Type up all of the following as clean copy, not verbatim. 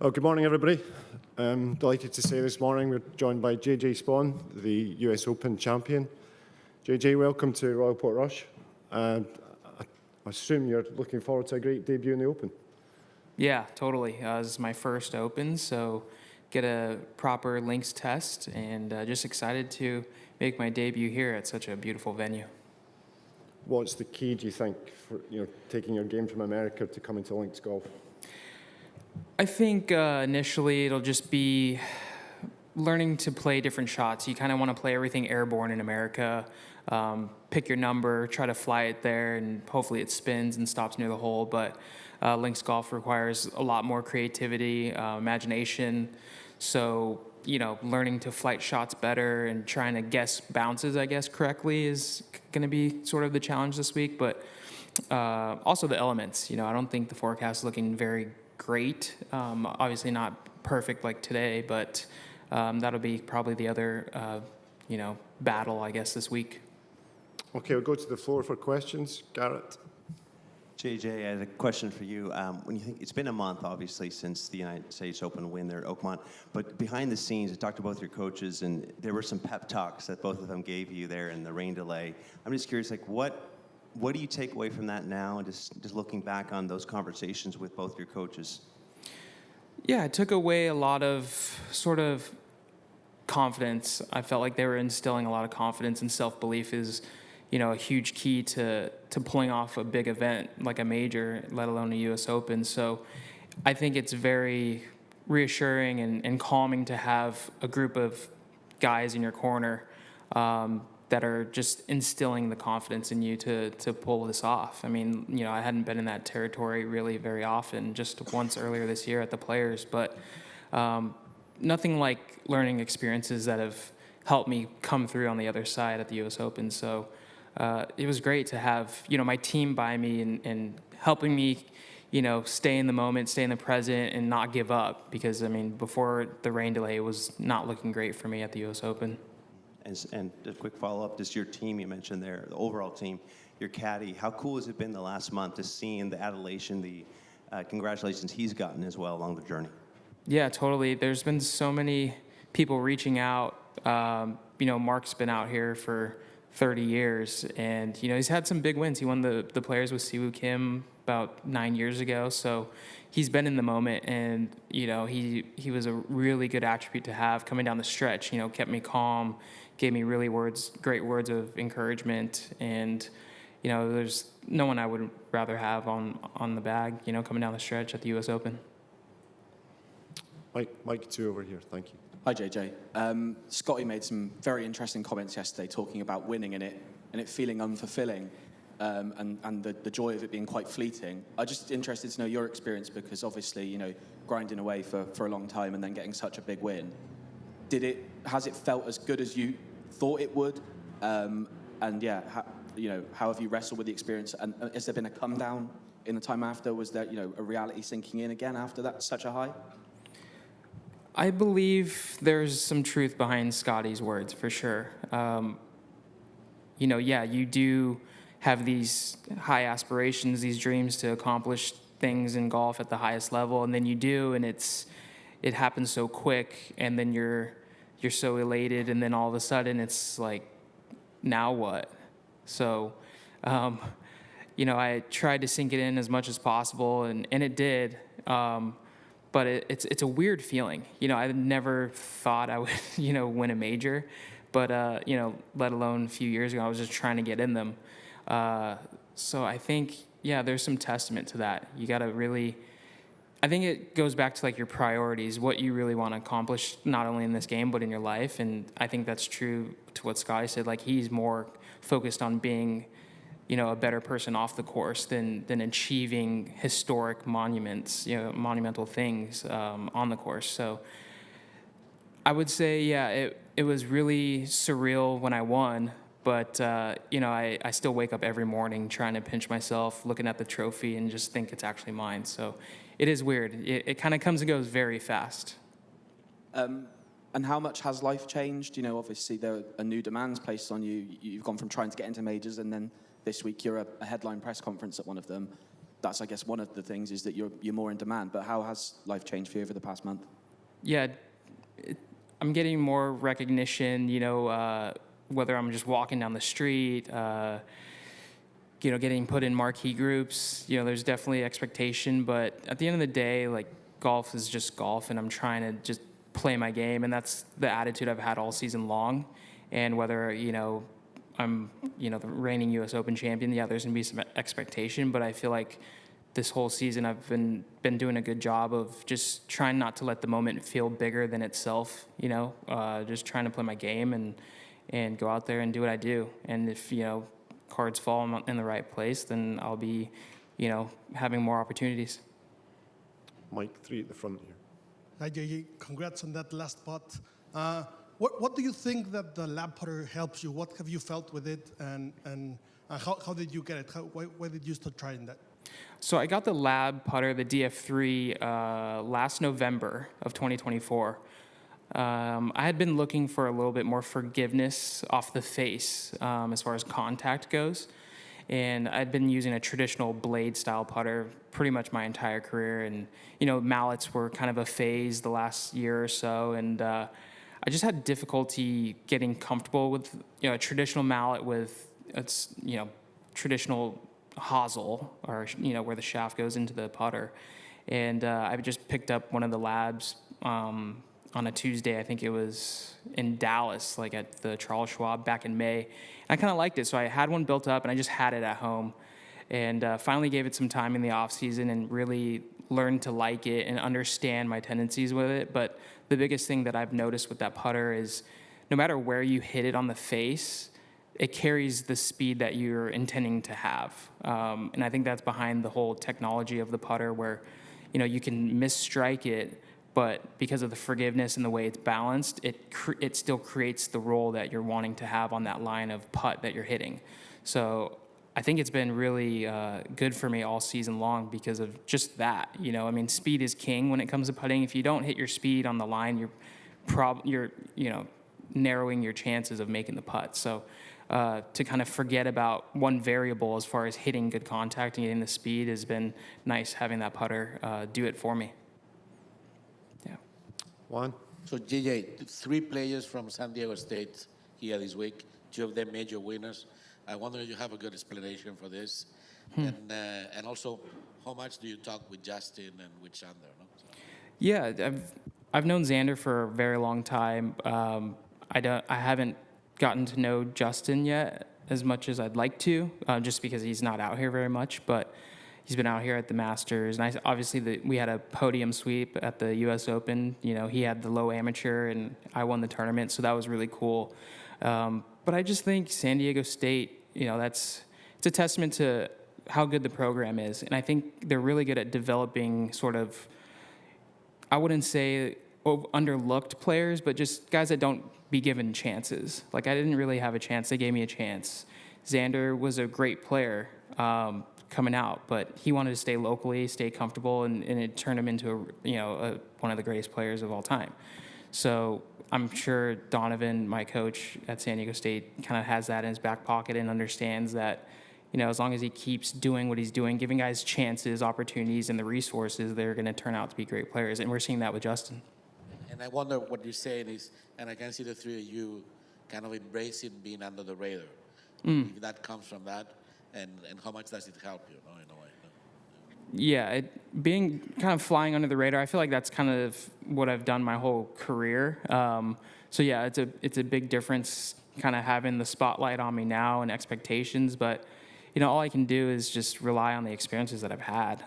Oh, good morning, everybody. Delighted to say this morning we're joined by Spaun, the US Open champion. Welcome to Royal Portrush. I assume you're looking forward to a great debut in the Open. Yeah, totally. This is my first Open, so get a proper links test, and just excited to make my debut here at such a beautiful venue. What's the key, do you think, for taking your game from America to coming to links golf? I think initially it'll just be learning to play different shots. You kind of want to play everything airborne in America. Pick your number, try to fly it there, and hopefully it spins and stops near the hole. But links golf requires a lot more creativity, imagination. So, learning to flight shots better and trying to guess bounces, I guess, correctly is going to be sort of the challenge this week. But also the elements. I don't think the forecast is looking very great. Obviously not perfect like today, but that'll be probably the other, battle, I guess, this week. Okay, we'll go to the floor for questions. Garrett. JJ, I had a question for you. When you think it's been a month, obviously, since the United States Open win there at Oakmont, but behind the scenes, I talked to both your coaches, and there were some pep talks that both of them gave you there in the rain delay. I'm just curious, what do you take away from that now, and just looking back on those conversations with both your coaches? Yeah, I took away a lot of sort of confidence. I felt like they were instilling a lot of confidence, and self-belief is, a huge key to pulling off a big event like a major, let alone a U.S. Open. So I think it's very reassuring and calming to have a group of guys in your corner that are just instilling the confidence in you to pull this off. I mean, I hadn't been in that territory really very often, just once earlier this year at the Players, but nothing like learning experiences that have helped me come through on the other side at the U.S. Open. So it was great to have, my team by me and helping me, stay in the moment, stay in the present, and not give up. Because, before the rain delay, it was not looking great for me at the U.S. Open. And a quick follow-up, just your team you mentioned there, the overall team, your caddy, how cool has it been the last month to seeing the adulation, the congratulations he's gotten as well along the journey? Yeah, totally. There's been so many people reaching out. Mark's been out here for 30 years, and he's had some big wins. He won the Players with Siwoo Kim about 9 years ago, so he's been in the moment, and he was a really good attribute to have coming down the stretch. Kept me calm, gave me really great words of encouragement, and there's no one I would rather have on the bag, coming down the stretch at the U.S. Open. Mike, two over here. Thank you. Hi, JJ. Scotty made some very interesting comments yesterday talking about winning in it and it feeling unfulfilling and the joy of it being quite fleeting. I'm just interested to know your experience because obviously, grinding away for a long time and then getting such a big win. Has it felt as good as you thought it would? How have you wrestled with the experience? And has there been a come down in the time after? Was there, a reality sinking in again after that, such a high? I believe there's some truth behind Scotty's words, for sure. You do have these high aspirations, these dreams to accomplish things in golf at the highest level, and then you do, and it happens so quick, and then you're so elated, and then all of a sudden it's like, now what? So, I tried to sink it in as much as possible, and it did. But it's a weird feeling. I never thought I would, win a major. But, let alone a few years ago, I was just trying to get in them. So I think, there's some testament to that. You got to really, I think it goes back to, your priorities, what you really want to accomplish, not only in this game, but in your life. And I think that's true to what Scotty said. He's more focused on being, a better person off the course than achieving historic monuments, monumental things on the course. So I would say, it was really surreal when I won, but, I still wake up every morning trying to pinch myself, looking at the trophy and just think it's actually mine. So it is weird. It kind of comes and goes very fast. And how much has life changed? Obviously there are new demands placed on you. You've gone from trying to get into majors and then this week you're a headline press conference at one of them. that's I guess one of the things is that you're more in demand. But how has life changed for you over the past month? Yeah, I'm getting more recognition, whether I'm just walking down the street, getting put in marquee groups. There's definitely expectation, but at the end of the day, like, golf is just golf, and I'm trying to just play my game, and that's the attitude I've had all season long. And whether, I'm, the reigning U.S. Open champion, yeah, there's going to be some expectation, but I feel like this whole season I've been doing a good job of just trying not to let the moment feel bigger than itself, just trying to play my game and go out there and do what I do. And if, cards fall in the right place, then I'll be, having more opportunities. Mike, 3 at the front here. Hi, JJ. Congrats on that last putt. What do you think that the lab putter helps you? What have you felt with it, and how did you get it? Why did you start trying that? So I got the lab putter, the DF3, last November of 2024. I had been looking for a little bit more forgiveness off the face as far as contact goes. And I'd been using a traditional blade style putter pretty much my entire career. And, mallets were kind of a phase the last year or so. And I just had difficulty getting comfortable with, a traditional mallet with its, traditional hosel, or, where the shaft goes into the putter. And I just picked up one of the labs on a Tuesday. I think it was in Dallas, like at the Charles Schwab back in May. And I kind of liked it. So I had one built up, and I just had it at home. And finally gave it some time in the off season and really learned to like it and understand my tendencies with it. But the biggest thing that I've noticed with that putter is no matter where you hit it on the face, it carries the speed that you're intending to have. And I think that's behind the whole technology of the putter, where, you can misstrike it, but because of the forgiveness and the way it's balanced, it still creates the roll that you're wanting to have on that line of putt that you're hitting. So I think it's been really good for me all season long because of just that. Speed is king when it comes to putting. If you don't hit your speed on the line, you're narrowing your chances of making the putt. So to kind of forget about one variable as far as hitting good contact and getting the speed has been nice, having that putter do it for me. Yeah. Juan? So, JJ, 3 players from San Diego State here this week, 2 of them major winners. I wonder if you have a good explanation for this. And also, how much do you talk with Justin and with Xander? No? Yeah, I've known Xander for a very long time. I haven't gotten to know Justin yet as much as I'd like to, just because he's not out here very much, but he's been out here at the Masters. And obviously we had a podium sweep at the U.S. Open. He had the low amateur, and I won the tournament, so that was really cool. But I just think San Diego State, it's a testament to how good the program is. And I think they're really good at developing sort of, I wouldn't say underlooked players, but just guys that don't be given chances. Like, I didn't really have a chance. They gave me a chance. Xander was a great player coming out, but he wanted to stay locally, stay comfortable, and it turned him into one of the greatest players of all time. So I'm sure Donovan, my coach at San Diego State, kind of has that in his back pocket and understands that, as long as he keeps doing what he's doing, giving guys chances, opportunities, and the resources, they're going to turn out to be great players. And we're seeing that with Justin. And I wonder what you're saying is, and I can see the 3 of you kind of embracing being under the radar. If that comes from that, and how much does it help you, in a way? Yeah, being kind of flying under the radar, I feel like that's kind of what I've done my whole career. So yeah, it's a big difference kind of having the spotlight on me now and expectations, but all I can do is just rely on the experiences that I've had.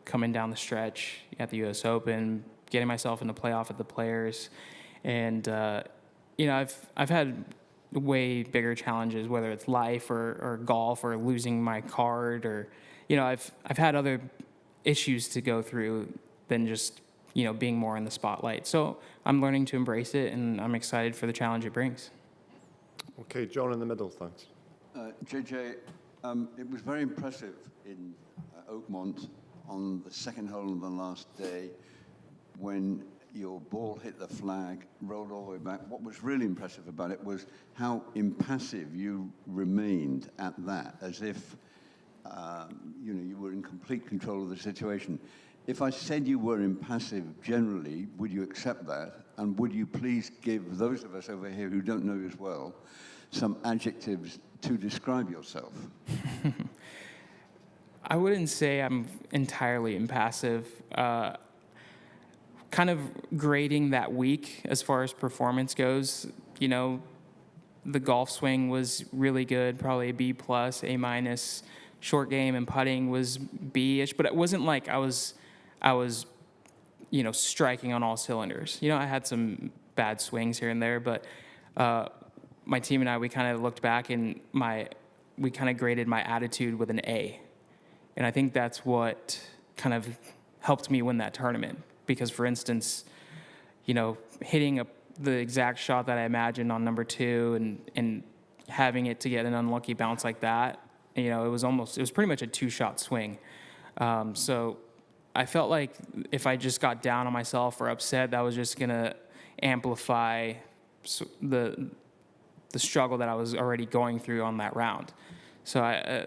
Coming down the stretch at the U.S. Open, getting myself in the playoff at the Players, and I've had way bigger challenges, whether it's life or golf or losing my card, or I've had other issues to go through than just being more in the spotlight. So I'm learning to embrace it, and I'm excited for the challenge it brings. Okay, John in the middle, thanks. JJ, it was very impressive in Oakmont on the second hole of the last day when your ball hit the flag, rolled all the way back. What was really impressive about it was how impassive you remained at that, as if you were in complete control of the situation. If I said you were impassive generally, would you accept that? And would you please give those of us over here who don't know you as well some adjectives to describe yourself? I wouldn't say I'm entirely impassive. Kind of grading that week as far as performance goes, the golf swing was really good, probably a B+, A-. Short game and putting was B-ish, but it wasn't like I was striking on all cylinders. I had some bad swings here and there, but my team and I, we kind of looked back and we kind of graded my attitude with an A. And I think that's what kind of helped me win that tournament. Because, for instance, hitting the exact shot that I imagined on number 2 and having it to get an unlucky bounce like that, it was pretty much a 2-shot swing. So I felt like if I just got down on myself or upset, that was just going to amplify the struggle that I was already going through on that round. So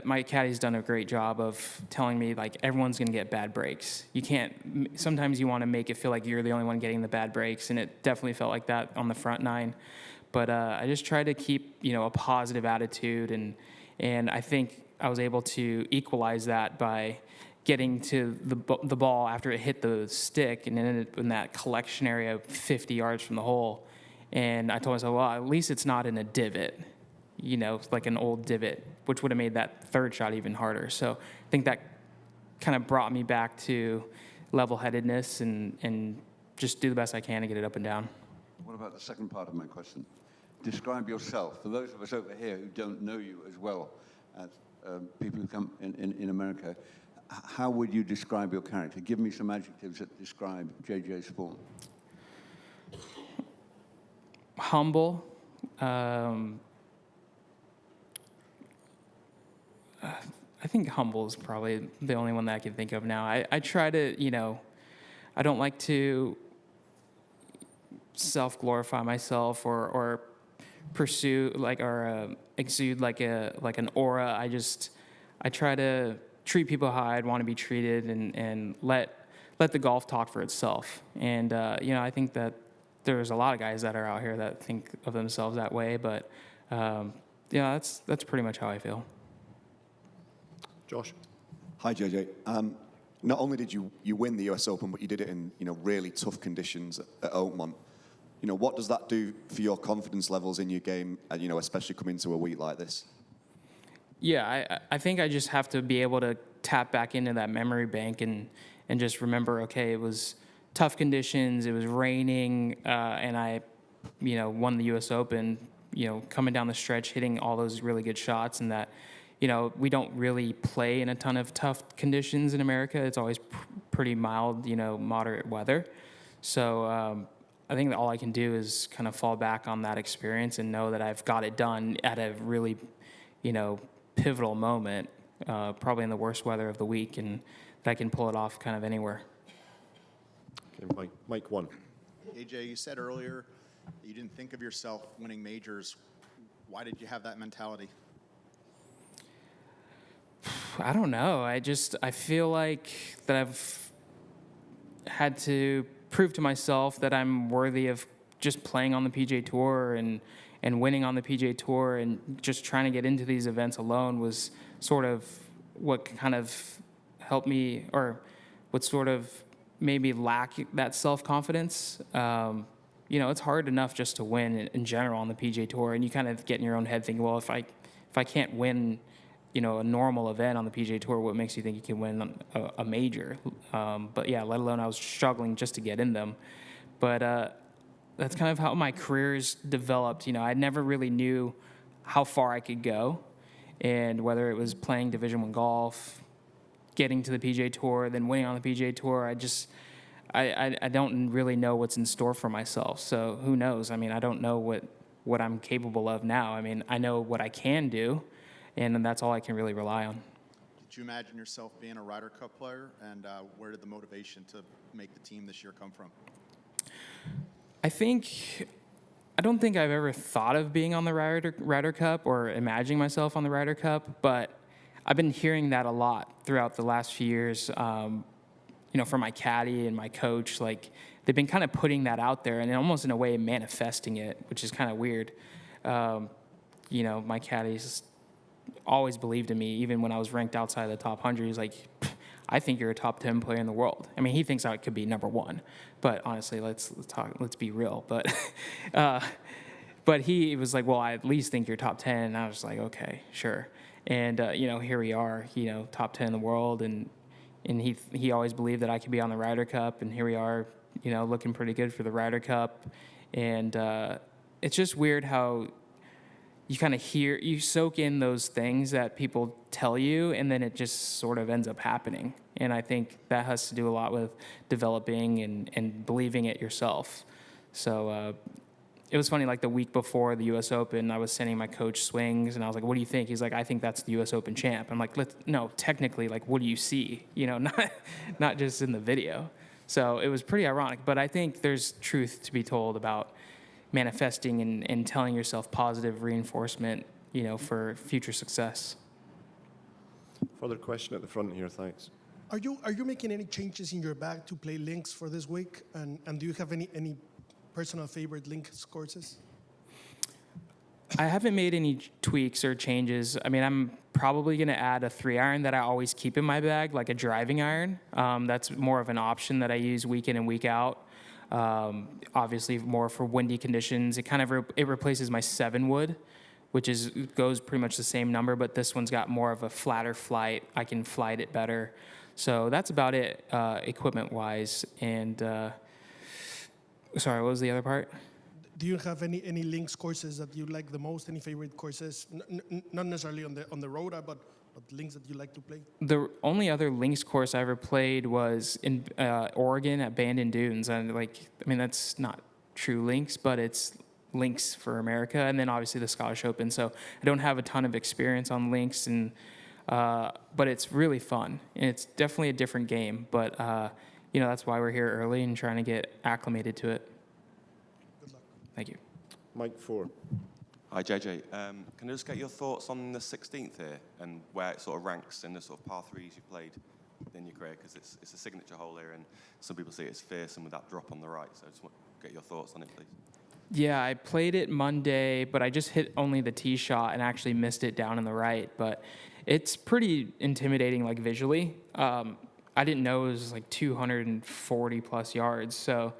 my caddy's done a great job of telling me, like, everyone's going to get bad breaks. Sometimes you want to make it feel like you're the only one getting the bad breaks, and it definitely felt like that on the front 9. But I just tried to keep, a positive attitude, and I think I was able to equalize that by getting to the ball after it hit the stick and ended up in that collection area 50 yards from the hole. And I told myself, well, at least it's not in a divot, like an old divot, which would have made that third shot even harder. So I think that kind of brought me back to level-headedness and just do the best I can to get it up and down. What about the second part of my question? Describe yourself. For those of us over here who don't know you as well as people who come in America, how would you describe your character? Give me some adjectives that describe J.J. Spaun. Humble. I think humble is probably the only one that I can think of now. I try to, I don't like to self-glorify myself or pursue or exude like an aura. I try to treat people how I'd want to be treated and let the golf talk for itself. And I think that there's a lot of guys that are out here that think of themselves that way, but that's pretty much how I feel. Josh. Hi, JJ. Not only did you win the US Open, but you did it in really tough conditions at Oakmont. What does that do for your confidence levels in your game, especially coming to a week like this? Yeah, I think I just have to be able to tap back into that memory bank and just remember, okay, it was tough conditions, it was raining, and I, won the US Open, coming down the stretch, hitting all those really good shots, and that, we don't really play in a ton of tough conditions in America. It's always pretty mild, moderate weather. So I think that all I can do is kind of fall back on that experience and know that I've got it done at a really, pivotal moment, probably in the worst weather of the week, and that I can pull it off kind of anywhere. Okay, Mike 1. AJ, you said earlier that you didn't think of yourself winning majors. Why did you have that mentality? I don't know. I feel like that I've had to prove to myself that I'm worthy of just playing on the PGA Tour and winning on the PGA Tour, and just trying to get into these events alone was sort of what kind of helped me, or what sort of made me lack that self-confidence. It's hard enough just to win in general on the PGA Tour, and you kind of get in your own head thinking, well, if I can't win a normal event on the PGA Tour, what makes you think you can win a major? But yeah, let alone I was struggling just to get in them. But that's kind of how my career's developed. I never really knew how far I could go, and whether it was playing Division I golf, getting to the PGA Tour, then winning on the PGA Tour, I don't really know what's in store for myself. So who knows? I mean, I don't know what I'm capable of now. I mean, I know what I can do, and that's all I can really rely on. Did you imagine yourself being a Ryder Cup player, and where did the motivation to make the team this year come from? I don't think I've ever thought of being on the Ryder Cup or imagining myself on the Ryder Cup, but I've been hearing that a lot throughout the last few years, from my caddy and my coach. Like, they've been kind of putting that out there and almost in a way manifesting it, which is kind of weird. My caddy's always believed in me, even when I was ranked outside of the top 100. He's like, I think you're a top 10 player in the world. I mean, he thinks I could be number 1, but honestly, let's be real. But but he was like, well, I at least think you're top 10. And I was like, okay, sure. And here we are, top 10 in the world, and he always believed that I could be on the Ryder Cup, and here we are, looking pretty good for the Ryder Cup. And it's just weird how you kind of you soak in those things that people tell you, and then it just sort of ends up happening. And I think that has to do a lot with developing and believing it yourself. So it was funny, like the week before the U.S. Open, I was sending my coach swings, and I was like, what do you think? He's like, I think that's the U.S. Open champ. I'm like, no, technically, like, what do you see? Not just in the video. So it was pretty ironic. But I think there's truth to be told about manifesting and telling yourself positive reinforcement, for future success. Further question at the front here, thanks. Are you making any changes in your bag to play links for this week? And do you have any personal favorite links courses? I haven't made any tweaks or changes. I mean, I'm probably going to add a 3-iron that I always keep in my bag, like a driving iron. That's more of an option that I use week in and week out. Obviously, more for windy conditions. It kind of it replaces my 7-wood, which goes pretty much the same number, but this one's got more of a flatter flight. I can flight it better. So that's about it, equipment-wise. And sorry, what was the other part? Do you have any links courses that you like the most? Any favorite courses? Not necessarily on the road, but links that you like to play? The only other links course I ever played was in Oregon at Bandon Dunes. And that's not true links, but it's links for America. And then obviously the Scottish Open. So I don't have a ton of experience on links, but it's really fun. And it's definitely a different game. But, that's why we're here early and trying to get acclimated to it. Good luck. Thank you. Mike 4. Hi, JJ. Can I just get your thoughts on the 16th here and where it sort of ranks in the sort of par threes you played in your career? Because it's a signature hole here, and some people see it as fearsome with that drop on the right. So I just want to get your thoughts on it, please. Yeah, I played it Monday, but I just hit only the tee shot and actually missed it down in the right. But it's pretty intimidating, like visually. I didn't know it was like 240 plus yards. So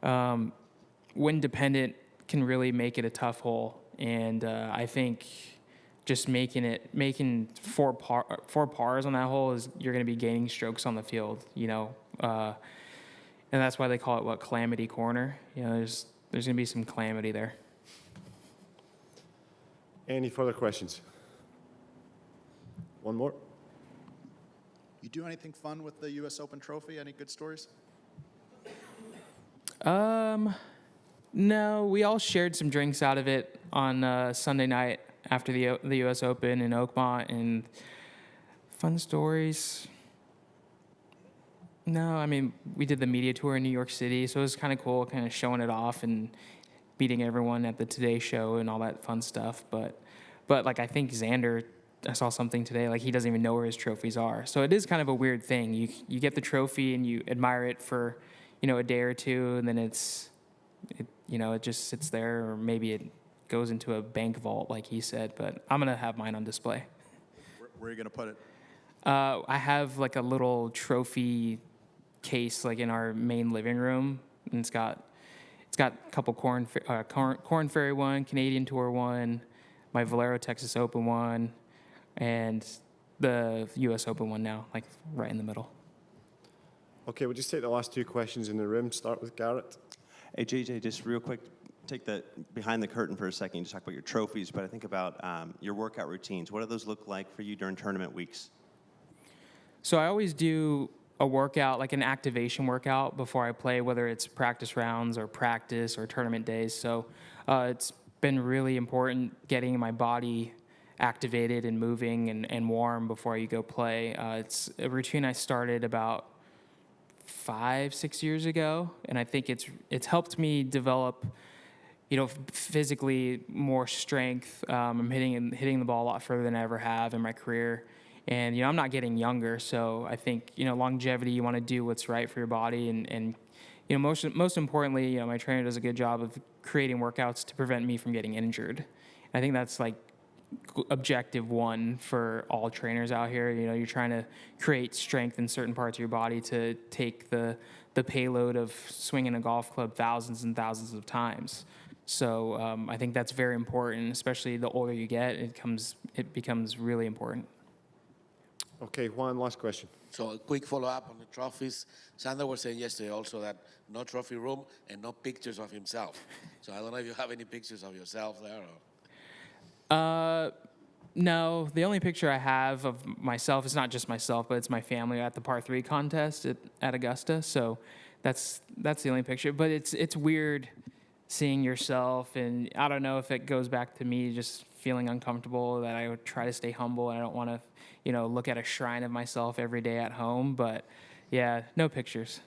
wind dependent can really make it a tough hole. And I think just making four pars on that hole is you're going to be gaining strokes on the field, and that's why they call it calamity corner. There's going to be some calamity there. Any further questions? One more. You do anything fun with the U.S. Open trophy? Any good stories? No, we all shared some drinks out of it on Sunday night after the U.S. Open in Oakmont, and fun stories. No, I mean, we did the media tour in New York City, so it was kind of cool, kind of showing it off and meeting everyone at the Today Show and all that fun stuff. But like, I think Xander, I saw something today, like he doesn't even know where his trophies are. So it is kind of a weird thing. You get the trophy and you admire it for, a day or two, and then it just sits there, or maybe it goes into a bank vault, like he said. But I'm gonna have mine on display. Where are you gonna put it? I have like a little trophy case, like in our main living room, and it's got a couple Corn Ferry one, Canadian Tour one, my Valero Texas Open one, and the U.S. Open one now, like right in the middle. Okay, we'll just take the last 2 questions in the room. Start with Garrett. Hey, JJ, just real quick, take the behind the curtain for a second. You just talk about your trophies, but I think about your workout routines. What do those look like for you during tournament weeks? So I always do a workout, like an activation workout before I play, whether it's practice rounds or practice or tournament days. So it's been really important getting my body activated and moving and warm before you go play. It's a routine I started about 5-6 years ago, and I think it's helped me develop, physically more strength. I'm hitting the ball a lot further than I ever have in my career, And, I'm not getting younger, so I think, longevity, you want to do what's right for your body. And most importantly, my trainer does a good job of creating workouts to prevent me from getting injured. I think that's like objective one for all trainers out here. You're trying to create strength in certain parts of your body to take the payload of swinging a golf club thousands and thousands of times. So I think that's very important, especially the older you get, it becomes really important. Okay, Juan, last question. So a quick follow-up on the trophies. Sander was saying yesterday also that no trophy room and no pictures of himself. So I don't know if you have any pictures of yourself there. Or... No, the only picture I have of myself is not just myself, but it's my family at the par 3 contest at Augusta. So that's the only picture. But it's weird seeing yourself, and I don't know if it goes back to me just feeling uncomfortable, that I would try to stay humble and I don't want to, look at a shrine of myself every day at home. But yeah, no pictures.